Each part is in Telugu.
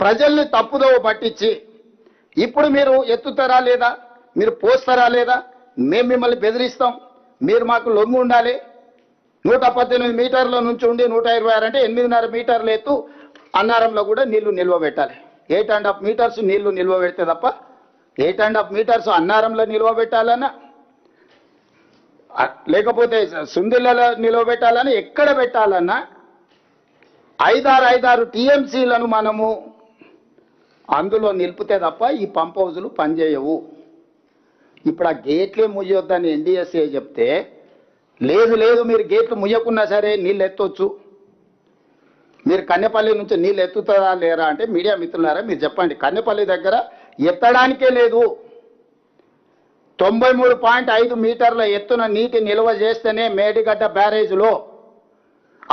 ప్రజల్ని తప్పుదోవ పట్టించి ఇప్పుడు మీరు ఎత్తుతారా లేదా, మీరు పోస్తారా లేదా, మేము మిమ్మల్ని బెదిరిస్తాం, మీరు మాకు లొంగు ఉండాలి, 118 మీటర్ల నుంచి ఉండి 126 అంటే 8.5 మీటర్ల ఎత్తు అన్నారంలో కూడా నీళ్లు నిల్వ పెట్టాలి. 8.5 మీటర్స్ నీళ్లు నిల్వ పెడితే తప్ప 8.5 మీటర్స్ అన్నారంలో నిల్వ పెట్టాలన్నా లేకపోతే సుందిళ్ళలో నిల్వ పెట్టాలని ఎక్కడ పెట్టాలన్నా 5-6 టీఎంసీలను మనము అందులో నిలిపితే తప్ప ఈ పంప్ హౌజులు పనిచేయవు. ఇప్పుడు ఆ గేట్లే ముయ్యొద్దని ఎన్డీఎస్ఏ చెప్తే లేదు మీరు గేట్లు ముయ్యకున్నా సరే నీళ్ళు ఎత్తొచ్చు, మీరు కన్నెపల్లి నుంచి నీళ్ళు ఎత్తుతారా లేరా అంటే మీడియా మిత్రులారా మీరు చెప్పండి. కన్నెపల్లి దగ్గర ఎత్తడానికే లేదు. 93.5 మీటర్ల ఎత్తున నీటి నిల్వ చేస్తేనే మేడిగడ్డ బ్యారేజ్లో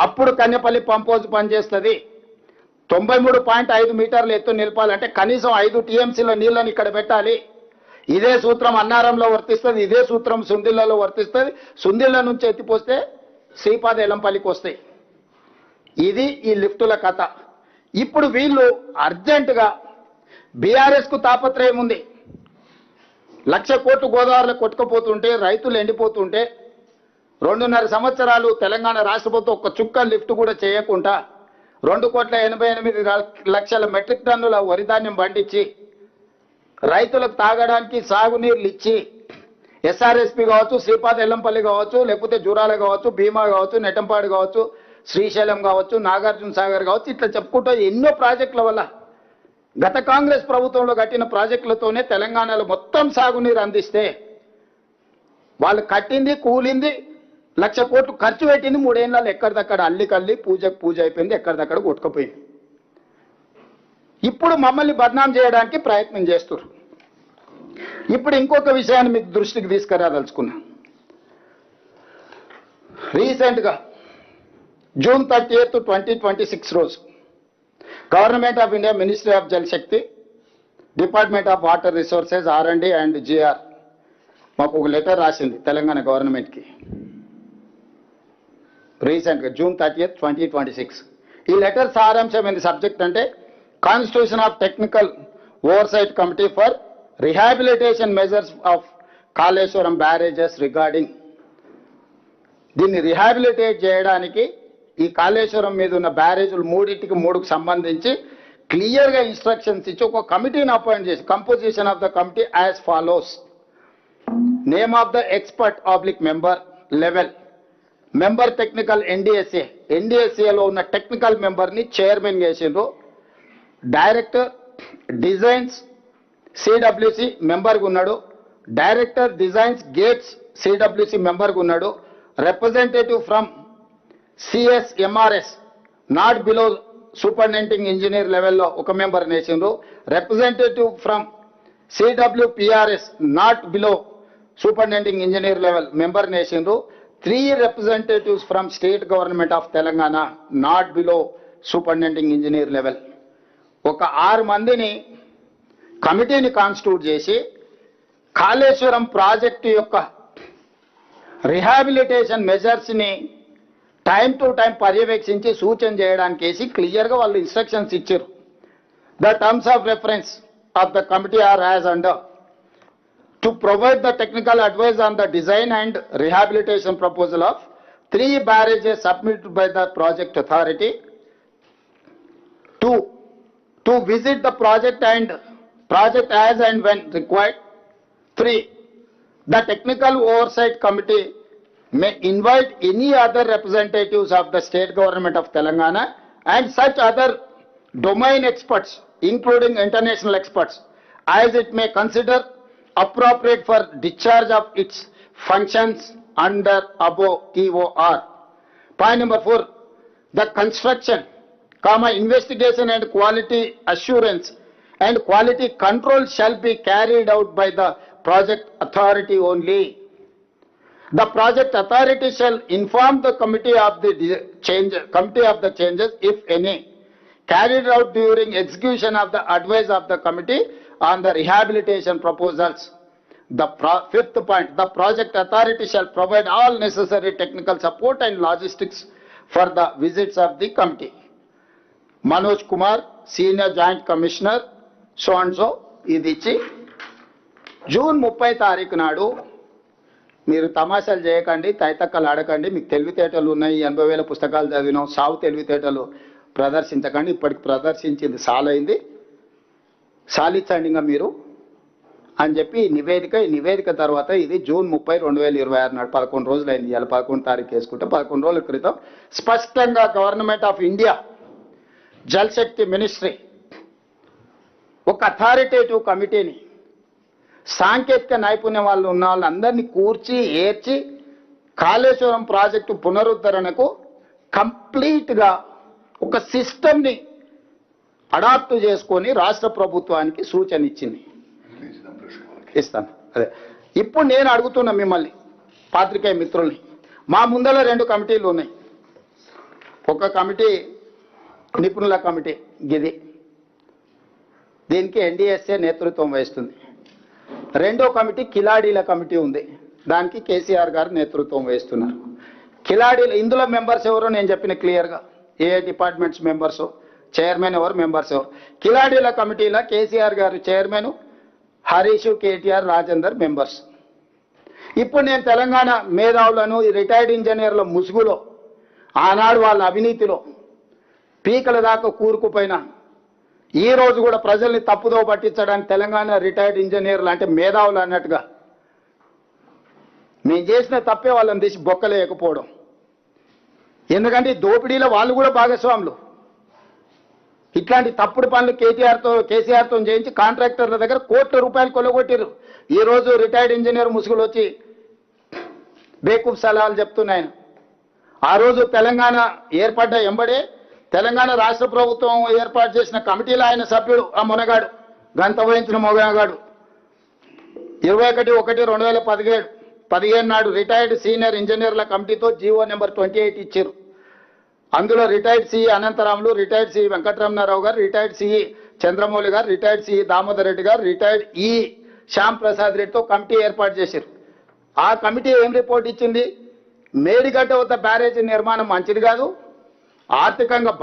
అప్పుడు కన్నెపల్లి పంప్ హౌజ్ పనిచేస్తుంది. 93.5 మీటర్ల ఎత్తు నిలపాలంటే కనీసం 5 టీఎంసీల నీళ్ళని ఇక్కడ పెట్టాలి. ఇదే సూత్రం అన్నారంలో వర్తిస్తుంది, ఇదే సూత్రం సుందిళ్లలో వర్తిస్తుంది. సుందిళ్ల నుంచి ఎత్తిపోస్తే శ్రీపాద ఎలంపల్లికి వస్తాయి. ఇది ఈ లిఫ్టుల కథ. ఇప్పుడు వీళ్ళు అర్జెంటుగా బీఆర్ఎస్కు తాపత్రయం ఉంది. 1,00,000 కోట్లు గోదావరిలో కొట్టుకుపోతుంటే రైతులు ఎండిపోతుంటే 2.5 సంవత్సరాలు తెలంగాణ రాష్ట్ర ప్రభుత్వం ఒక్క చుక్క లిఫ్ట్ కూడా చేయకుండా 2,88,00,000 మెట్రిక్ టన్నుల వరిధాన్యం పండించి రైతులకు తాగడానికి సాగునీళ్ళు ఇచ్చి ఎస్ఆర్ఎస్పి కావచ్చు, శ్రీపాద ఎల్లంపల్లి కావచ్చు, లేకపోతే జూరాల కావచ్చు, భీమా కావచ్చు, నెట్టంపాడు కావచ్చు, శ్రీశైలం కావచ్చు, నాగార్జున సాగర్ కావచ్చు, ఇట్లా చెప్పుకుంటూ ఎన్నో ప్రాజెక్టుల వల్ల గత కాంగ్రెస్ ప్రభుత్వంలో కట్టిన ప్రాజెక్టులతోనే తెలంగాణలో మొత్తం సాగునీరు అందిస్తే వాళ్ళు కట్టింది కూలింది 1,00,000 కోట్లు ఖర్చు పెట్టింది 3 ఏళ్ళలో ఎక్కడిదక్కడ అల్లికల్లి పూజకు పూజ అయిపోయింది, ఎక్కడిదక్కడ కొట్టుకుపోయింది. ఇప్పుడు మమ్మల్ని బద్నాం చేయడానికి ప్రయత్నం చేస్తున్నారు. ఇప్పుడు ఇంకొక విషయాన్ని మీకు దృష్టికి తీసుకురాదలుచుకున్నా. రీసెంట్గా June 30th, 2026 రోజు government of India, ministry of Jal Shakti, department of water resources, R&D and GR మాకు ఒక లెటర్ రాసింది తెలంగాణ గవర్నమెంట్కి. రీసెంట్గా June 30th, 2026. ఈ లెటర్ సారాంశం ఏంది సబ్జెక్ట్ అంటే constitution of technical oversight committee for rehabilitation measures of Kaleshwaram barrages regarding. దీన్ని రిహాబిలిటేట్ చేయడానికి ఈ కాళేశ్వరం మీద ఉన్న బ్యారేజీలు 3కు సంబంధించి క్లియర్గా ఇన్స్ట్రక్షన్స్ ఇచ్చి ఒక కమిటీని అపాయింట్ చేసి composition of the committee as follows. Name of the expert /member level, member technical ఎన్డీఎస్ఏలో ఉన్న టెక్నికల్ మెంబర్ని చైర్మన్ చేసిండ్రు. డైరెక్టర్ డిజైన్స్ సిడబ్ల్యూసి మెంబర్గా ఉన్నాడు. డైరెక్టర్ డిజైన్స్ గేట్స్ సిడబ్ల్యూసి మెంబర్గా ఉన్నాడు. Representative from CSMRS not below superintending engineer లెవెల్లో ఒక మెంబర్ నేసిండ్రు. Representative from CWPRS not below superintending engineer level member నేసిండ్రు. 3 representatives from state government of Telangana not below superintending engineer level. ఒక 6 మందిని కమిటీని కాన్స్టిట్యూట్ చేసి కాళేశ్వరం ప్రాజెక్టు యొక్క రిహాబిలిటేషన్ మెజర్స్ని టైం టు టైం పర్యవేక్షించి సూచన చేయడానికి వేసి క్లియర్గా వాళ్ళు ఇన్స్ట్రక్షన్స్ ఇచ్చారు. The terms of reference of the committee are as under to provide the technical advice on the design and rehabilitation proposal of 3 barrages submitted by the project authority, to visit the project as and when required. 3, the technical oversight committee may invite any other representatives of the state government of Telangana and such other domain experts, including international experts, as it may consider appropriate for discharge of its functions under above TOR. Point number 4, the construction, investigation and quality assurance and quality control shall be carried out by the project authority only. The project authority shall inform the committee of the changes, if any, carried out during execution of the advice of the committee on the rehabilitation proposals. The 5th point, the project authority shall provide all necessary technical support and logistics for the visits of the committee. Manoj Kumar, senior joint commissioner so and so ఇది ఇచ్చి జూన్ 30 తారీఖు నాడు మీరు తమాషాలు చేయకండి, తైతక్కలు ఆడకండి, మీకు తెలివితేటలు ఉన్నాయి, 80,000 పుస్తకాలు చదివినాం, సావు తెలివితేటలు ప్రదర్శించకండి, ఇప్పటికి ప్రదర్శించింది సాలైంది, సాలించండి ఇంకా మీరు అని చెప్పి ఈ నివేదిక తర్వాత ఇది జూన్ 30, 2026 నాడు 11 రోజులైంది. ఇవాళ 11 తారీఖు వేసుకుంటే 11 రోజుల క్రితం స్పష్టంగా government of India Jal Shakti ministry ఒక అథారిటేటివ్ కమిటీని సాంకేతిక నైపుణ్యం వాళ్ళు ఉన్న వాళ్ళందరినీ కూర్చి ఏర్చి కాళేశ్వరం ప్రాజెక్టు పునరుద్ధరణకు కంప్లీట్గా ఒక సిస్టమ్ని అడాప్ట్ చేసుకొని రాష్ట్ర ప్రభుత్వానికి సూచన ఇచ్చింది. ఇస్తాను అదే ఇప్పుడు నేను అడుగుతున్నా మిమ్మల్ని పాత్రికేయ మిత్రుల్ని, మా ముందర 2 కమిటీలు ఉన్నాయి. ఒక కమిటీ నిపుణుల కమిటీ గిది, దీనికి ఎన్డీఎస్ఏ నేతృత్వం వహిస్తుంది. రెండో కమిటీ కిలాడీల కమిటీ ఉంది, దానికి కేసీఆర్ గారు నేతృత్వం వహిస్తున్నారు. కిలాడీలు ఇందులో మెంబర్స్ ఎవరో నేను చెప్పిన క్లియర్గా, ఏ డిపార్ట్మెంట్స్ మెంబర్స్, చైర్మన్ ఎవరు, మెంబర్స్ ఎవరు. కిలాడీల కమిటీలో కేసీఆర్ గారు చైర్మన్, హరీష్, కేటీఆర్, రాజేందర్ మెంబర్స్. ఇప్పుడు నేను తెలంగాణ మేధావులను రిటైర్డ్ ఇంజనీర్ల ముసుగులో ఆనాడు వాళ్ళ అవినీతిలో పీకల దాకా కూరుకుపోయిన ఈ రోజు కూడా ప్రజల్ని తప్పుదో పట్టించడానికి తెలంగాణ రిటైర్డ్ ఇంజనీర్లు అంటే మేధావులు అన్నట్టుగా మేము చేసిన తప్పే వాళ్ళని తీసి బొక్కలేకపోవడం. ఎందుకంటే దోపిడీలో వాళ్ళు కూడా భాగస్వాములు. ఇట్లాంటి తప్పుడు పనులు కేసీఆర్తో చేయించి కాంట్రాక్టర్ల దగ్గర కోట్ల రూపాయలు కొల్లగొట్టారు. ఈ రోజు రిటైర్డ్ ఇంజనీర్ ముసుగులు వచ్చి బేకూఫ్ సలహాలు చెప్తున్నాయన. ఆ రోజు తెలంగాణ ఏర్పడ్డ ఎంబడే తెలంగాణ రాష్ట్ర ప్రభుత్వం ఏర్పాటు చేసిన కమిటీలో ఆయన సభ్యుడు, ఆ మునగాడు గంత వహించిన మొగగాడు. 21/1/2017 నాడు రిటైర్డ్ సీనియర్ ఇంజనీర్ల కమిటీతో జీవో నెంబర్ 28 ఇచ్చారు. అందులో retired CE Anantaramulu, retired CE Venkataramanarao garu, retired CE Chandramouli గారు, రిటైర్డ్ సిఈ దామోదర్ రెడ్డి గారు, రిటైర్డ్ ఈ శ్యామ్ ప్రసాద్ రెడ్డితో కమిటీ ఏర్పాటు చేశారు. ఆ కమిటీ ఏం రిపోర్ట్ ఇచ్చింది? మేడిగడ్డ వద్ద బ్యారేజీ నిర్మాణం మంచిది కాదు, ఆర్థికంగా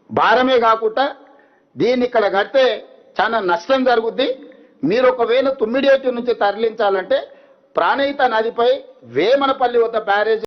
భారమే కాకుండా దీన్ని ఇక్కడ కడితే చాలా నష్టం జరుగుద్ది. మీరు ఒకవేళ తుమ్మిడియేటి నుంచి తరలించాలంటే ప్రాణహిత నదిపై వేమనపల్లి వద్ద బ్యారేజ్